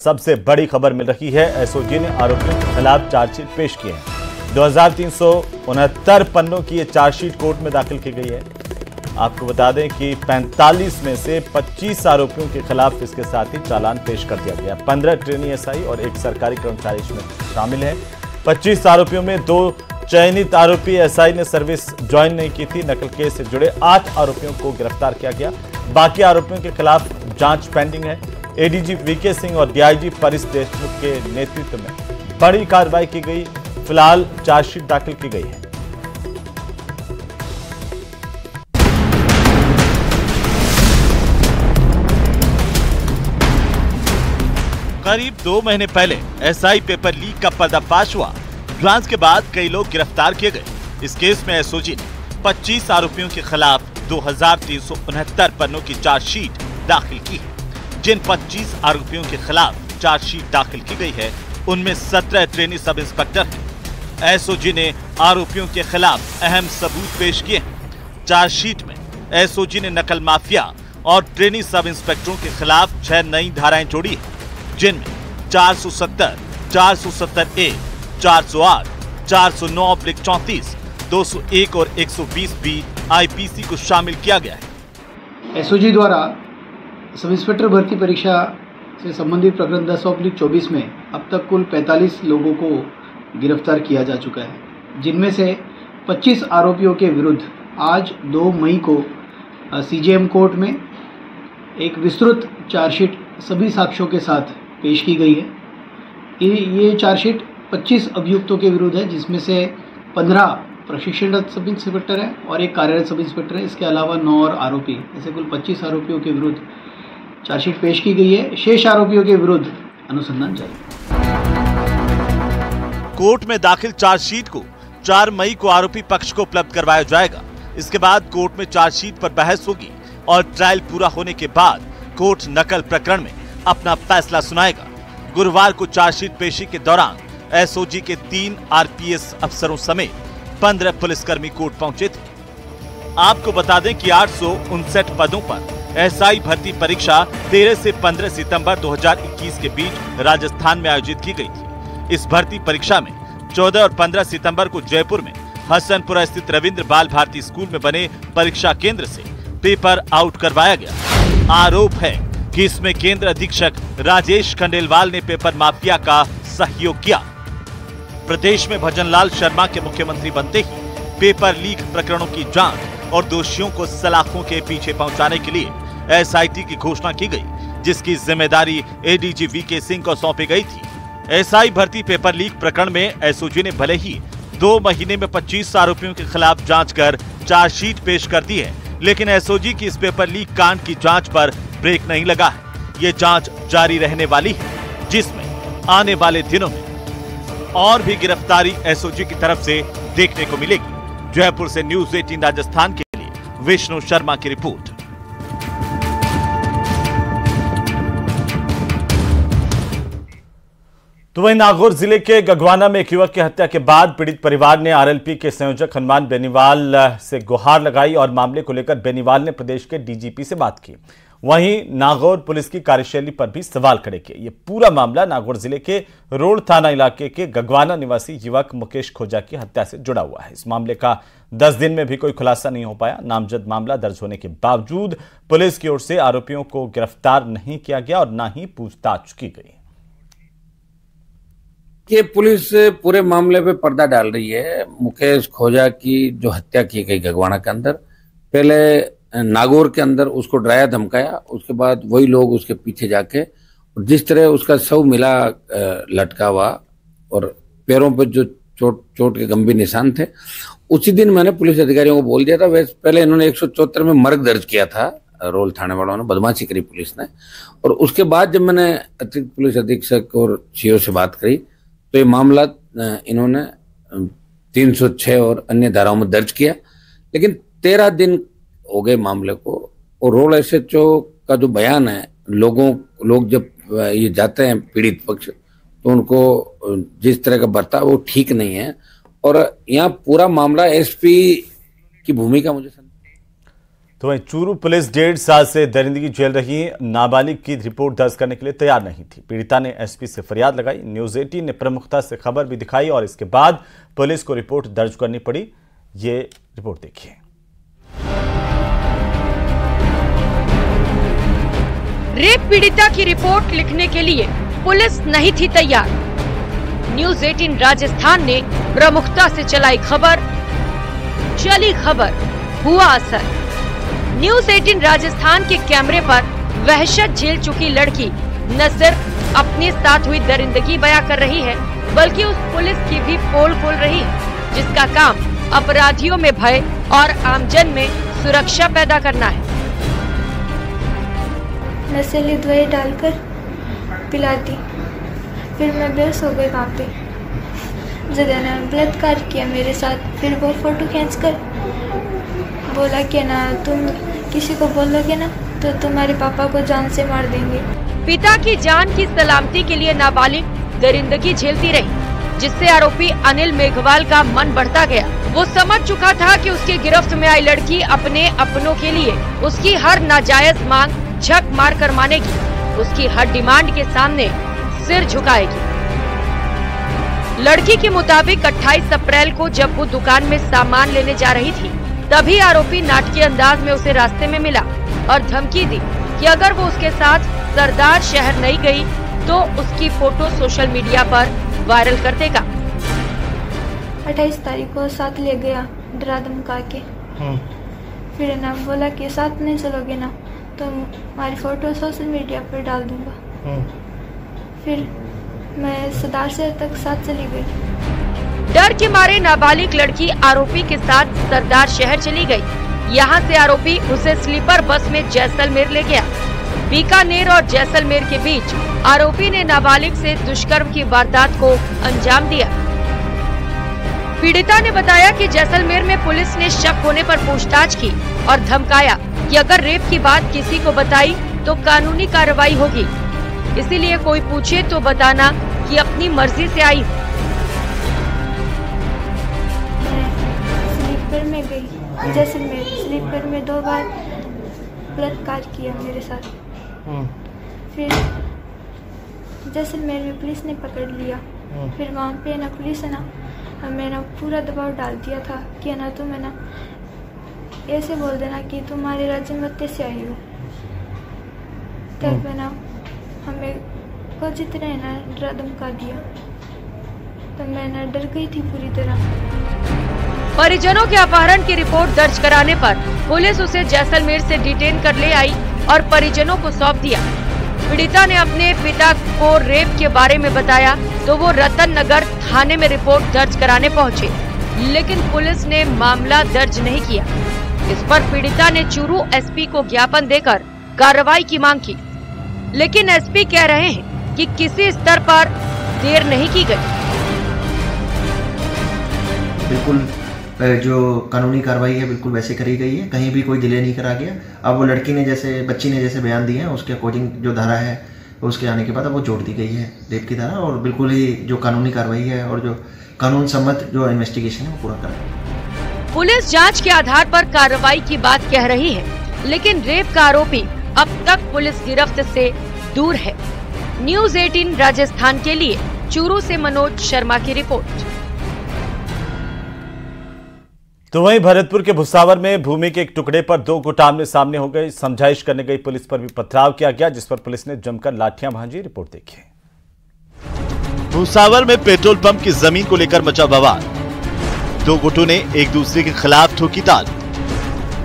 सबसे बड़ी खबर मिल रही है। एसओजी ने आरोपियों के खिलाफ चार्जशीट पेश किए हैं। 2369 पन्नों की ये चार्जशीट कोर्ट में दाखिल की गई है। आपको बता दें कि 45 में से 25 आरोपियों के खिलाफ इसके साथ ही चालान पेश कर दिया गया। 15 ट्रेनी एसआई और एक सरकारी कर्मचारी इसमें शामिल है। 25 आरोपियों में 2 चयनित आरोपी एसआई ने सर्विस ज्वाइन नहीं की थी। नकल केस से जुड़े 8 आरोपियों को गिरफ्तार किया गया। बाकी आरोपियों के खिलाफ जांच पेंडिंग है। एडीजी वीके सिंह और डीआईजी परिस देशमुख के नेतृत्व में बड़ी कार्रवाई की गई। फिलहाल चार्जशीट दाखिल की गई है। करीब 2 महीने पहले एसआई पेपर लीक का पर्दाफाश हुआ। जांच के बाद कई लोग गिरफ्तार किए गए। इस केस में एसओजी ने 25 आरोपियों के खिलाफ 2369 पन्नों की चार्जशीट दाखिल की है। जिन 25 आरोपियों के खिलाफ चार्जशीट दाखिल की गई है, उनमें 17 ट्रेनी सब इंस्पेक्टर हैं। एसओजी ने आरोपियों के खिलाफ अहम सबूत पेश किए हैं। चार्जशीट में एसओजी ने नकल माफिया और ट्रेनी सब इंस्पेक्टरों के खिलाफ 6 नई धाराएं जोड़ी है, जिनमें 470, 470 ए, 408, 409/34, 201 और 120 बी आईपीसी को शामिल किया गया है। एसओजी द्वारा सब इंस्पेक्टर भर्ती परीक्षा से संबंधित प्रकरण 10/24 में अब तक कुल 45 लोगों को गिरफ्तार किया जा चुका है, जिनमें से 25 आरोपियों के विरुद्ध आज 2 मई को सीजेएम कोर्ट में एक विस्तृत चार्जशीट सभी साक्ष्यों के साथ पेश की गई है। ये चार्जशीट 25 अभियुक्तों के विरुद्ध है, जिसमें से 15 प्रशिक्षणरत सब इंस्पेक्टर हैं और एक कार्यरत सब इंस्पेक्टर है। इसके अलावा 9 और आरोपी, ऐसे कुल 25 आरोपियों के विरुद्ध चार्जशीट पेश की गई है। शेष आरोपियों के विरुद्ध अनुसंधान जारी। कोर्ट में दाखिल चार्जशीट को 4 मई को आरोपी पक्ष को उपलब्ध करवाया जाएगा। इसके बाद कोर्ट में चार्जशीट पर बहस होगी और ट्रायल पूरा होने के बाद कोर्ट नकल प्रकरण में अपना फैसला सुनाएगा। गुरुवार को चार्जशीट पेशी के दौरान एसओजी के 3 आरपीएस अफसरों समेत 15 पुलिसकर्मी कोर्ट पहुंचे थे। आपको बता दें कि 859 पदों पर एसआई भर्ती परीक्षा 13 से 15 सितंबर 2021 के बीच राजस्थान में आयोजित की गई थी। इस भर्ती परीक्षा में 14 और 15 सितंबर को जयपुर में हसनपुरा स्थित रविंद्र बाल भारती स्कूल में बने परीक्षा केंद्र से पेपर आउट करवाया गया। आरोप है कि इसमें केंद्र अधीक्षक राजेश खंडेलवाल ने पेपर माफिया का सहयोग किया। प्रदेश में भजनलाल शर्मा के मुख्यमंत्री बनते ही पेपर लीक प्रकरणों की जांच और दोषियों को सलाखों के पीछे पहुंचाने के लिए एसआईटी की घोषणा की गई, जिसकी जिम्मेदारी एडीजी वीके सिंह को सौंपी गई थी। एसआई भर्ती पेपर लीक प्रकरण में एसओजी ने भले ही 2 महीने में 25 आरोपियों के खिलाफ जांच कर चार्जशीट पेश कर दी है, लेकिन एसओजी की इस पेपर लीक कांड की जांच पर ब्रेक नहीं लगा है। ये जांच जारी रहने वाली है, जिसमें आने वाले दिनों में और भी गिरफ्तारी एसओजी की तरफ से देखने को मिलेगी। जयपुर से न्यूज़ 18 राजस्थान के लिए विष्णु शर्मा की रिपोर्ट। तो वहीं नागौर जिले के गगवाना में एक युवक की हत्या के बाद पीड़ित परिवार ने आरएलपी के संयोजक हनुमान बेनीवाल से गुहार लगाई और मामले को लेकर बेनीवाल ने प्रदेश के डीजीपी से बात की। वहीं नागौर पुलिस की कार्यशैली पर भी सवाल खड़े किए। ये पूरा मामला नागौर जिले के रोड थाना इलाके के गगवाना निवासी युवक मुकेश खोजा की हत्या से जुड़ा हुआ है। इस मामले का 10 दिन में भी कोई खुलासा नहीं हो पाया। नामजद मामला दर्ज होने के बावजूद पुलिस की ओर से आरोपियों को गिरफ्तार नहीं किया गया और न ही पूछताछ की गई। ये पुलिस पूरे मामले पे पर्दा डाल रही है। मुकेश खोजा की जो हत्या की गई गगवाना के अंदर, पहले नागौर के अंदर उसको डराया धमकाया, उसके बाद वही लोग उसके पीछे जाके जिस तरह उसका शव मिला लटका हुआ और पैरों पर जो चोट के गंभीर निशान थे, उसी दिन मैंने पुलिस अधिकारियों को बोल दिया था। वैसे पहले इन्होंने 174 में मर्ग दर्ज किया था, रोल थाने वालों ने बदमाशी करी पुलिस ने, और उसके बाद जब मैंने अतिरिक्त पुलिस अधीक्षक और सीओ से बात करी तो ये मामला इन्होंने 306 और अन्य धाराओं में दर्ज किया। लेकिन 13 दिन हो गए मामले को, और रोल एसएचओ का जो बयान है, लोग जब ये जाते हैं पीड़ित पक्ष तो उनको जिस तरह का बर्ताव वो ठीक नहीं है। और यहाँ पूरा मामला एसपी की भूमिका मुझे तो वहीं चूरू पुलिस 1.5 साल से दरिंदगी झेल रही नाबालिग की रिपोर्ट दर्ज करने के लिए तैयार नहीं थी। पीड़िता ने एसपी से फरियाद लगाई। न्यूज़ 18 ने प्रमुखता से खबर भी दिखाई और इसके बाद पुलिस को रिपोर्ट दर्ज करनी पड़ी। ये रिपोर्ट देखिए। रेप पीड़िता की रिपोर्ट लिखने के लिए पुलिस नहीं थी तैयार। न्यूज़ 18 राजस्थान ने प्रमुखता से चलाई खबर, चली खबर, हुआ असर। न्यूज़ 18 राजस्थान के कैमरे पर वहशत झेल चुकी लड़की न सिर्फ अपने साथ हुई दरिंदगी बयां कर रही है, बल्कि उस पुलिस की भी पोल खोल रही है जिसका काम अपराधियों में भय और आमजन में सुरक्षा पैदा करना है। नशीली दवाई डालकर पिलाती, फिर मैं बेहोश हो गई वहाँ पे। जगह ने बलात्कार किया मेरे साथ। फिर वो फोटो खींचकर बोला कि ना तुम किसी को बोलोगे ना तो तुम्हारे पापा को जान से मार देंगे। पिता की जान की सलामती के लिए नाबालिग दरिंदगी झेलती रही, जिससे आरोपी अनिल मेघवाल का मन बढ़ता गया। वो समझ चुका था कि उसकी गिरफ्त में आई लड़की अपने अपनों के लिए उसकी हर नाजायज मांग झक मार कर मानेगी, उसकी हर डिमांड के सामने सिर झुकाएगी। लड़की के मुताबिक 28 अप्रैल को जब वो दुकान में सामान लेने जा रही थी, तभी आरोपी नाटकीय अंदाज में उसे रास्ते में मिला और धमकी दी कि अगर वो उसके साथ सरदार शहर नहीं गई तो उसकी फोटो सोशल मीडिया पर वायरल कर देगा। 28 तारीख को साथ ले गया डरा धमका के। फिर ना बोला कि साथ नहीं चलोगे ना तो हमारी फोटो सोशल मीडिया पर डाल दूंगा। फिर मैं सरदार शहर तक साथ चली गई। डर के मारे नाबालिग लड़की आरोपी के साथ सरदार शहर चली गई। यहाँ से आरोपी उसे स्लीपर बस में जैसलमेर ले गया। बीकानेर और जैसलमेर के बीच आरोपी ने नाबालिग से दुष्कर्म की वारदात को अंजाम दिया। पीड़िता ने बताया कि जैसलमेर में पुलिस ने शक होने पर पूछताछ की और धमकाया कि अगर रेप की बात किसी को बताई तो कानूनी कार्रवाई होगी, इसीलिए कोई पूछे तो बताना कि अपनी मर्जी से आई। स्लीपर में गई जैसलमेर। स्लीपर में 2 बार बलात्कार किया मेरे साथ। फिर जैसलमेर में पुलिस ने पकड़ लिया। फिर वहाँ पे ना पुलिस है ना हमें ना पूरा दबाव डाल दिया था कि ना तुम है ना ऐसे बोल देना कि तुम्हारे राज्य में से आई हो। तब है ना हमें को जितने ना डरा धमका दिया, तो मैं ना डर गई थी पूरी तरह। परिजनों के अपहरण की रिपोर्ट दर्ज कराने पर पुलिस उसे जैसलमेर से डिटेन कर ले आई और परिजनों को सौंप दिया। पीड़िता ने अपने पिता को रेप के बारे में बताया तो वो रतन नगर थाने में रिपोर्ट दर्ज कराने पहुंचे, लेकिन पुलिस ने मामला दर्ज नहीं किया। इस पर पीड़िता ने चूरू एसपी को ज्ञापन देकर कार्रवाई की मांग की, लेकिन एसपी कह रहे हैं कि किसी स्तर पर देर नहीं की गई। बिल्कुल जो कानूनी कार्रवाई है बिल्कुल वैसे करी गई है, कहीं भी कोई डिले नहीं करा गया। अब वो लड़की ने बच्ची ने जैसे बयान दिए हैं उसके अकॉर्डिंग जो धारा है उसके आने के बाद अब वो जोड़ दी गई है रेप की धारा, और बिल्कुल ही जो कानूनी कार्रवाई है और जो कानून सम्मत जो इन्वेस्टिगेशन है वो पूरा करें। पुलिस जांच के आधार पर कार्रवाई की बात कह रही है, लेकिन रेप का आरोपी अब तक पुलिस गिरफ्त से दूर है। न्यूज़ 18 राजस्थान के लिए चूरू से मनोज शर्मा की रिपोर्ट। तो वहीं भरतपुर के भुसावर में भूमि के एक टुकड़े पर 2 गुट आमने सामने हो गए। समझाइश करने गई पुलिस पर भी पथराव किया गया, जिस पर पुलिस ने जमकर लाठियां भांजी। रिपोर्ट देखिए। भुसावर में पेट्रोल पंप की जमीन को लेकर मचा बवाल। 2 गुटों ने एक दूसरे के खिलाफ ठोकी ताल।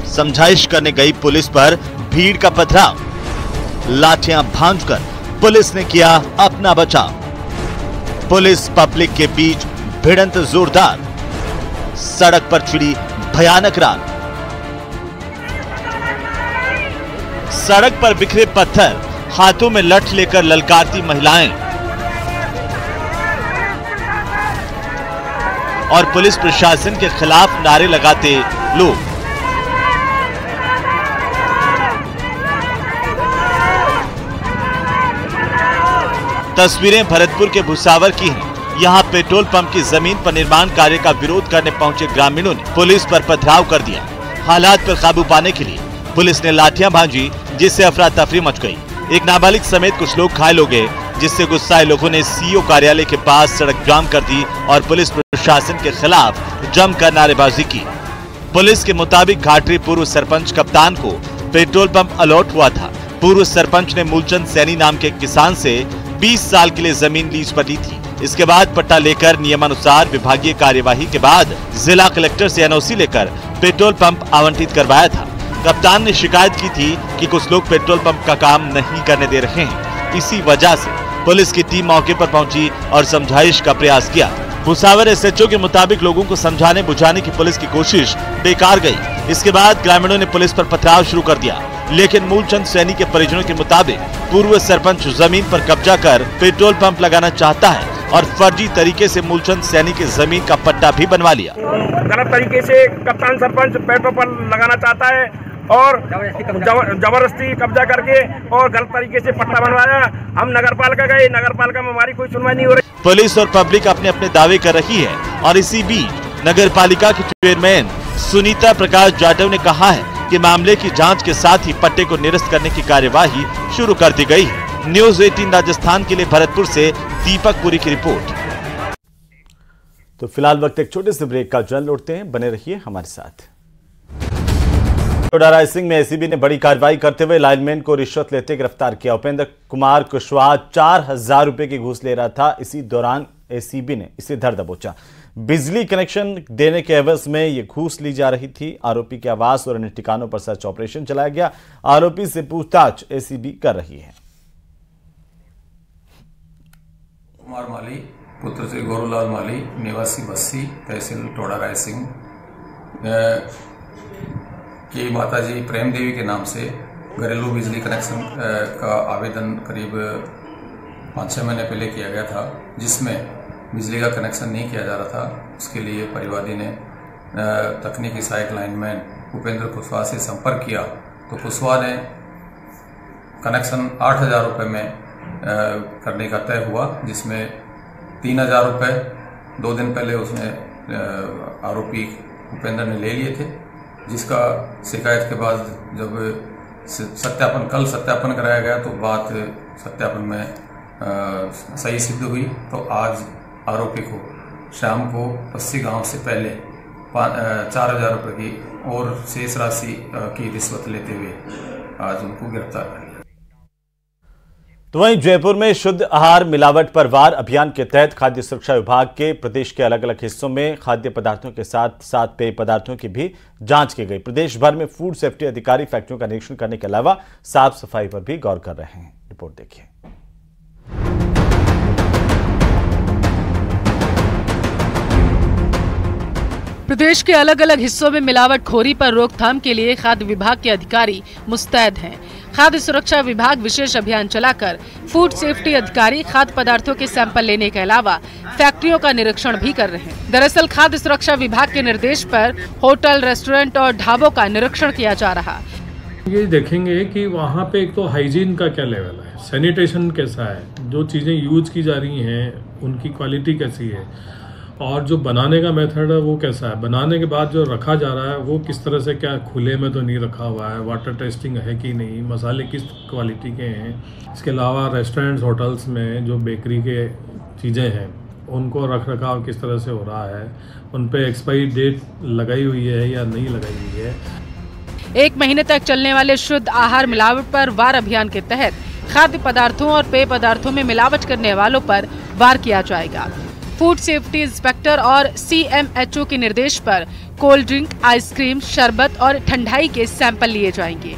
समझाइश करने गई पुलिस पर भीड़ का पथराव। लाठियां भांजकर पुलिस ने किया अपना बचाव। पुलिस पब्लिक के बीच भिड़ंत जोरदार। सड़क पर छिड़ी भयानक रात। सड़क पर बिखरे पत्थर, हाथों में लठ लेकर ललकारती महिलाएं और पुलिस प्रशासन के खिलाफ नारे लगाते लोग। तस्वीरें भरतपुर के भुसावर की हैं। यहाँ पेट्रोल पंप की जमीन पर निर्माण कार्य का विरोध करने पहुंचे ग्रामीणों ने पुलिस पर पथराव कर दिया। हालात पर काबू पाने के लिए पुलिस ने लाठियां भांजी, जिससे अफरा तफरी मच गई। एक नाबालिग समेत कुछ लोग घायल हो गए, जिससे गुस्साए लोगों ने सीईओ कार्यालय के पास सड़क जाम कर दी और पुलिस प्रशासन के खिलाफ जमकर नारेबाजी की। पुलिस के मुताबिक घाटरी पूर्व सरपंच कप्तान को पेट्रोल पंप अलॉट हुआ था। पूर्व सरपंच ने मूलचंद सैनी नाम के किसान से 20 साल के लिए जमीन लीज पर ली थी। इसके बाद पट्टा लेकर नियमानुसार विभागीय कार्यवाही के बाद जिला कलेक्टर से एनओसी लेकर पेट्रोल पंप आवंटित करवाया था। कप्तान ने शिकायत की थी कि कुछ लोग पेट्रोल पंप का काम नहीं करने दे रहे हैं। इसी वजह से पुलिस की टीम मौके पर पहुंची और समझाइश का प्रयास किया। भुसावर एसएचओ के मुताबिक लोगों को समझाने बुझाने की पुलिस की कोशिश बेकार गई। इसके बाद ग्रामीणों ने पुलिस पर पथराव शुरू कर दिया, लेकिन मूलचंद सैनी के परिजनों के मुताबिक पूर्व सरपंच जमीन पर कब्जा कर पेट्रोल पंप लगाना चाहता है और फर्जी तरीके से मूलचंद सैनी की जमीन का पट्टा भी बनवा लिया। गलत तरीके से कप्तान सरपंच पेट्रोल पंप लगाना चाहता है और जबरदस्ती कब्जा करके और गलत तरीके से पट्टा बनवाया। हम नगर पालिका गए, नगर पालिका में हमारी कोई सुनवाई नहीं हो रही। पुलिस और पब्लिक अपने अपने दावे कर रही है और इसी बीच नगर पालिका के चेयरमैन सुनीता प्रकाश जाटव ने कहा है कि मामले की जांच के साथ ही पट्टे को निरस्त करने की कार्यवाही शुरू कर दी गई है। न्यूज 18 राजस्थान के लिए भरतपुर से दीपक पुरी की रिपोर्ट। तो फिलहाल वक्त एक छोटे से ब्रेक का जल लौटते हैं, बने रहिए हमारे साथ। टोडा रायसिंह में एसीबी ने बड़ी कार्रवाई करते हुए लाइनमैन को रिश्वत लेते गिरफ्तार किया। उपेंद्र कुमार कुशवाहा 4000 रुपए की घूस ले रहा था। इसी दौरान एसीबी ने इसे धर दबोचा। बिजली कनेक्शन देने के एवज में ये घूस ली जा रही थी। आरोपी के आवास और अन्य ठिकानों पर सर्च ऑपरेशन चलाया गया। आरोपी से पूछताछ एसीबी कर रही है। कुमार माली पुत्र श्री गौरवलाल माली निवासी बस्सी तहसील टोडा रायसिंह की माताजी प्रेम देवी के नाम से घरेलू बिजली कनेक्शन का आवेदन करीब 5-6 महीने पहले किया गया था, जिसमें बिजली का कनेक्शन नहीं किया जा रहा था। उसके लिए परिवादी ने तकनीकी सहायक लाइनमैन उपेंद्र कुशवाहा से संपर्क किया तो कुशवाहा ने कनेक्शन 8000 रुपये में करने का तय हुआ, जिसमें 3000 रुपये 2 दिन पहले उसने आरोपी उपेंद्र ने ले लिए थे, जिसका शिकायत के बाद जब कल सत्यापन कराया गया तो बात सत्यापन में सही सिद्ध हुई। तो आज आरोपी को शाम को 80 गांव से पहले 4000 रुपये की और शेष राशि की रिश्वत लेते हुए आज उनको गिरफ्तार कर लिया। तो वहीं जयपुर में शुद्ध आहार मिलावट पर वार अभियान के तहत खाद्य सुरक्षा विभाग के प्रदेश के अलग अलग हिस्सों में खाद्य पदार्थों के साथ साथ पेय पदार्थों की भी जांच की गई। प्रदेश भर में फूड सेफ्टी अधिकारी फैक्ट्रियों का निरीक्षण करने के अलावा साफ सफाई पर भी गौर कर रहे हैं। रिपोर्ट देखिए। प्रदेश के अलग अलग हिस्सों में मिलावटखोरी पर रोकथाम के लिए खाद्य विभाग के अधिकारी मुस्तैद हैं। खाद्य सुरक्षा विभाग विशेष अभियान चलाकर फूड सेफ्टी अधिकारी खाद्य पदार्थों के सैंपल लेने के अलावा फैक्ट्रियों का निरीक्षण भी कर रहे हैं। दरअसल खाद्य सुरक्षा विभाग के निर्देश पर होटल, रेस्टोरेंट और ढाबों का निरीक्षण किया जा रहा है। ये देखेंगे कि वहाँ पे एक तो हाइजीन का क्या लेवल है, सैनिटेशन कैसा है, जो चीज़ें यूज की जा रही हैं उनकी क्वालिटी कैसी है, और जो बनाने का मेथड है वो कैसा है, बनाने के बाद जो रखा जा रहा है वो किस तरह से, क्या खुले में तो नहीं रखा हुआ है, वाटर टेस्टिंग है कि नहीं, मसाले किस क्वालिटी के हैं। इसके अलावा रेस्टोरेंट्स, होटल्स में जो बेकरी के चीज़ें हैं उनको रख रखाव किस तरह से हो रहा है, उन पे एक्सपायरी डेट लगाई हुई है या नहीं लगाई हुई है। 1 महीने तक चलने वाले शुद्ध आहार मिलावट पर वार अभियान के तहत खाद्य पदार्थों और पेय पदार्थों में मिलावट करने वालों पर वार किया जाएगा। फूड सेफ्टी इंस्पेक्टर और CMHO के निर्देश पर कोल्ड ड्रिंक, आइसक्रीम, शरबत और ठंडाई के सैंपल लिए जाएंगे।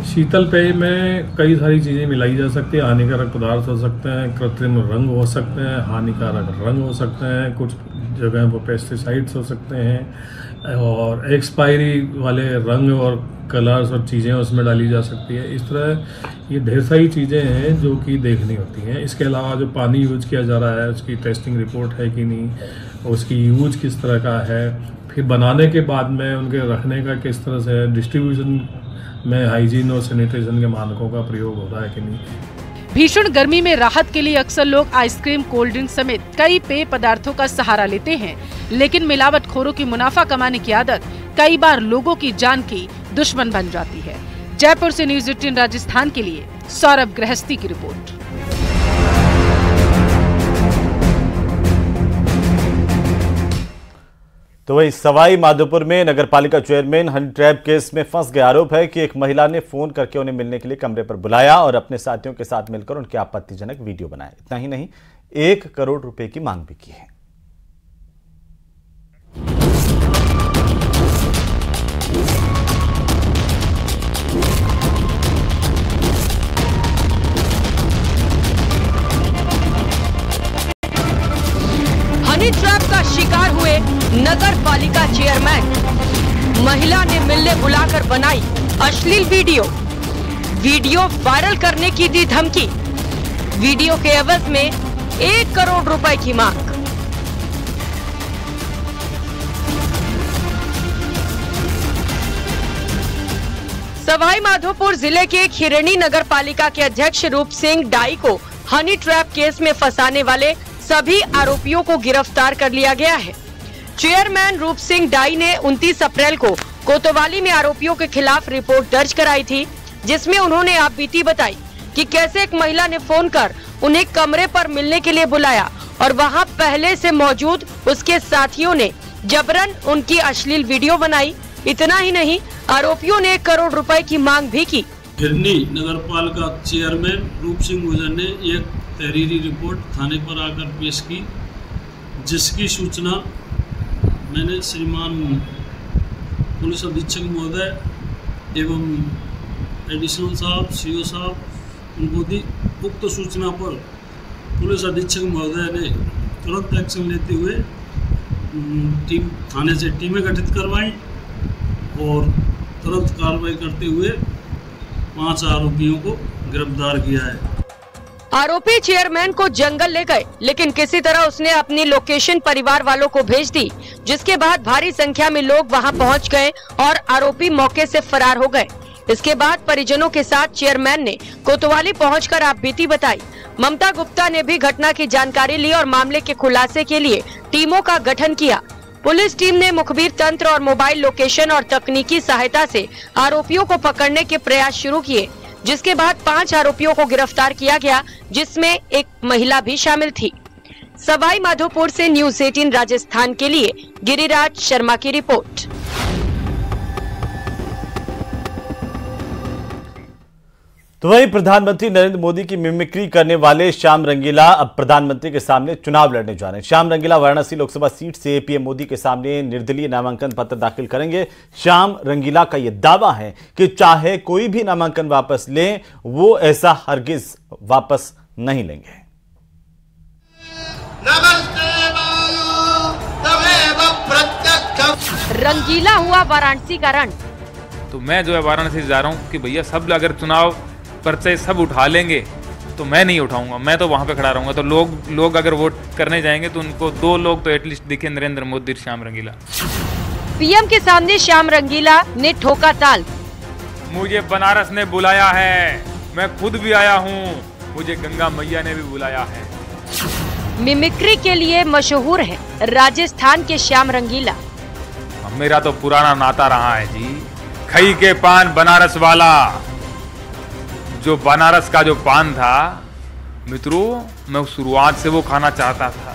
शीतल पेय में कई सारी चीज़ें मिलाई जा सकती है। हानिकारक पदार्थ हो सकते हैं, कृत्रिम रंग हो सकते हैं, हानिकारक रंग हो सकते हैं, कुछ जगह पर पेस्टिसाइड्स हो सकते हैं और एक्सपायरी वाले रंग और कलर्स और चीज़ें उसमें डाली जा सकती है। इस तरह ये ढेर सारी चीज़ें हैं जो कि देखनी होती हैं। इसके अलावा जो पानी यूज किया जा रहा है उसकी टेस्टिंग रिपोर्ट है कि नहीं, उसकी यूज किस तरह का है, फिर बनाने के बाद में उनके रखने का किस तरह से, डिस्ट्रीब्यूशन में हाइजीन और सैनिटेशन के मानकों का प्रयोग हो रहा है कि नहीं। भीषण गर्मी में राहत के लिए अक्सर लोग आइसक्रीम, कोल्ड ड्रिंक समेत कई पेय पदार्थों का सहारा लेते हैं, लेकिन मिलावटखोरों की मुनाफा कमाने की आदत कई बार लोगों की जान की दुश्मन बन जाती है। जयपुर से न्यूज़ 18 राजस्थान के लिए सौरभ गृहस्थी की रिपोर्ट। तो वही सवाई माधोपुर में नगरपालिका चेयरमैन हनी ट्रैप केस में फंस गए। आरोप है कि एक महिला ने फोन करके उन्हें मिलने के लिए कमरे पर बुलाया और अपने साथियों के साथ मिलकर उनके आपत्तिजनक वीडियो बनाए। इतना ही नहीं, 1 करोड़ रुपए की मांग भी की है। हनी ट्रैप का शिकार हुए नगर पालिका चेयरमैन। महिला ने मिलने बुलाकर बनाई अश्लील वीडियो वायरल करने की दी धमकी। वीडियो के एवज में 1 करोड़ रुपए की मांग। सवाई माधोपुर जिले के खिरणी नगर पालिका के अध्यक्ष रूप सिंह डाई को हनी ट्रैप केस में फंसाने वाले सभी आरोपियों को गिरफ्तार कर लिया गया है। चेयरमैन रूप सिंह डाई ने 29 अप्रैल को कोतवाली में आरोपियों के खिलाफ रिपोर्ट दर्ज कराई थी, जिसमें उन्होंने आपबीती बताई कि कैसे एक महिला ने फोन कर उन्हें कमरे पर मिलने के लिए बुलाया और वहां पहले से मौजूद उसके साथियों ने जबरन उनकी अश्लील वीडियो बनाई। इतना ही नहीं, आरोपियों ने 1 करोड़ रुपए की मांग भी की। खिरनी नगर पालिका चेयरमैन रूप सिंह गुर्जर ने एक तहरीरी रिपोर्ट थाने पर आकर पेश की, जिसकी सूचना मैंने श्रीमान पुलिस अधीक्षक महोदय एवं एडिशनल साहब सीओ साहब उनको दी। उक्त सूचना पर पुलिस अधीक्षक महोदय ने तुरंत एक्शन लेते हुए थाने से टीमें गठित करवाई और तुरंत कार्रवाई करते हुए 5 आरोपियों को गिरफ्तार किया है। आरोपी चेयरमैन को जंगल ले गए, लेकिन किसी तरह उसने अपनी लोकेशन परिवार वालों को भेज दी, जिसके बाद भारी संख्या में लोग वहां पहुंच गए और आरोपी मौके से फरार हो गए। इसके बाद परिजनों के साथ चेयरमैन ने कोतवाली पहुंचकर आपबीती बताई। ममता गुप्ता ने भी घटना की जानकारी ली और मामले के खुलासे के लिए टीमों का गठन किया। पुलिस टीम ने मुखबिर तंत्र और मोबाइल लोकेशन और तकनीकी सहायता से आरोपियों को पकड़ने के प्रयास शुरू किए, जिसके बाद 5 आरोपियों को गिरफ्तार किया गया, जिसमें एक महिला भी शामिल थी। सवाई माधोपुर से न्यूज़ 18 राजस्थान के लिए गिरिराज शर्मा की रिपोर्ट। तो वही प्रधानमंत्री नरेंद्र मोदी की मिमिक्री करने वाले श्याम रंगीला अब प्रधानमंत्री के सामने चुनाव लड़ने जा रहे हैं। श्याम रंगीला वाराणसी लोकसभा सीट से पीएम मोदी के सामने निर्दलीय नामांकन पत्र दाखिल करेंगे। श्याम रंगीला का यह दावा है कि चाहे कोई भी नामांकन वापस ले, वो ऐसा हरगिज वापस नहीं लेंगे। रंगीला हुआ वाराणसी का रण। तो मैं जो है वाराणसी जा रहा हूँ कि भैया सब अगर चुनाव पर्चे सब उठा लेंगे तो मैं नहीं उठाऊंगा, मैं तो वहां पे खड़ा रहूंगा। तो लोग अगर वोट करने जाएंगे तो उनको 2 लोग तो एटलीस्ट दिखे, नरेंद्र मोदी, श्याम रंगीला। पीएम के सामने श्याम रंगीला ने ठोका ताल। मुझे बनारस ने बुलाया है, मैं खुद भी आया हूँ, मुझे गंगा मैया ने भी बुलाया है। मिमिक्री के लिए मशहूर है राजस्थान के श्याम रंगीला। मेरा तो पुराना नाता रहा है जी, खई के पान बनारस वाला। जो बनारस का जो पान था मित्रों, मैं शुरुआत से वो खाना चाहता था।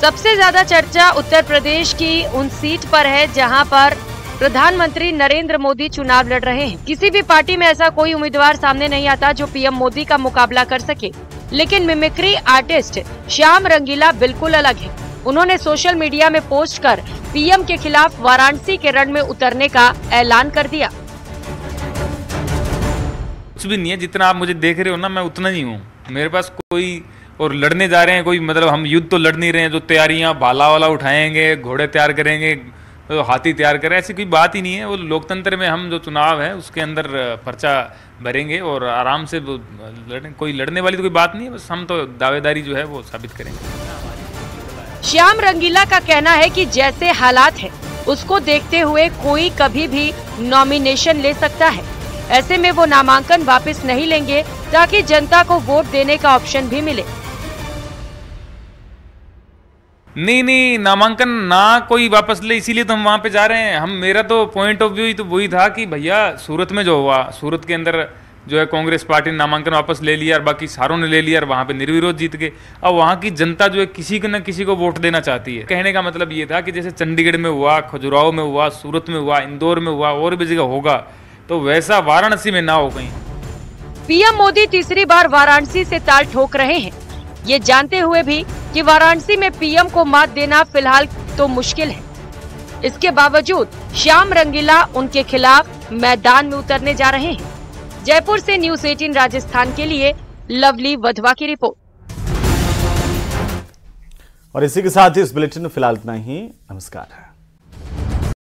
सबसे ज्यादा चर्चा उत्तर प्रदेश की उन सीट पर है जहां पर प्रधानमंत्री नरेंद्र मोदी चुनाव लड़ रहे हैं। किसी भी पार्टी में ऐसा कोई उम्मीदवार सामने नहीं आता जो पीएम मोदी का मुकाबला कर सके, लेकिन मिमिक्री आर्टिस्ट श्याम रंगीला बिल्कुल अलग है। उन्होंने सोशल मीडिया में पोस्ट कर पीएम के खिलाफ वाराणसी के रण में उतरने का ऐलान कर दिया। कुछ भी नहीं है, जितना आप मुझे देख रहे हो ना, मैं उतना ही हूँ। मेरे पास कोई और लड़ने जा रहे हैं कोई, मतलब हम युद्ध तो लड़ नहीं रहे हैं। जो तैयारियां भाला वाला उठाएंगे, घोड़े तैयार करेंगे, तो हाथी तैयार करें, ऐसी कोई बात ही नहीं है। वो लोकतंत्र में हम जो चुनाव है उसके अंदर पर्चा भरेंगे और आराम से कोई लड़ने वाली तो कोई बात नहीं है। बस हम तो दावेदारी जो है वो साबित करेंगे। श्याम रंगीला का कहना है कि जैसे हालात है उसको देखते हुए कोई कभी भी नॉमिनेशन ले सकता है। ऐसे में वो नामांकन वापस नहीं लेंगे ताकि जनता को वोट देने का ऑप्शन भी मिले। नहीं, नामांकन ना कोई वापस ले, इसीलिए तो हम वहाँ पे जा रहे हैं। मेरा तो पॉइंट ऑफ व्यू ही तो वही था कि भैया सूरत में जो हुआ, सूरत के अंदर जो है कांग्रेस पार्टी ने नामांकन वापस ले लिया और बाकी सारों ने ले लिया और वहाँ पे निर्विरोध जीत गए। अब वहाँ की जनता जो है किसी को न किसी को वोट देना चाहती है। कहने का मतलब ये था कि जैसे चंडीगढ़ में हुआ, खजुराहो में हुआ, सूरत में हुआ, इंदौर में हुआ, और भी जगह होगा, तो वैसा वाराणसी में ना हो कहीं। पीएम मोदी तीसरी बार वाराणसी से ताल ठोक रहे हैं, ये जानते हुए भी कि वाराणसी में पीएम को मात देना फिलहाल तो मुश्किल है। इसके बावजूद श्याम रंगीला उनके खिलाफ मैदान में उतरने जा रहे हैं। जयपुर से न्यूज़ 18 राजस्थान के लिए लवली वधवा की रिपोर्ट। और इसी के साथ ही इस बुलेटिन में फिलहाल इतना ही। नमस्कार।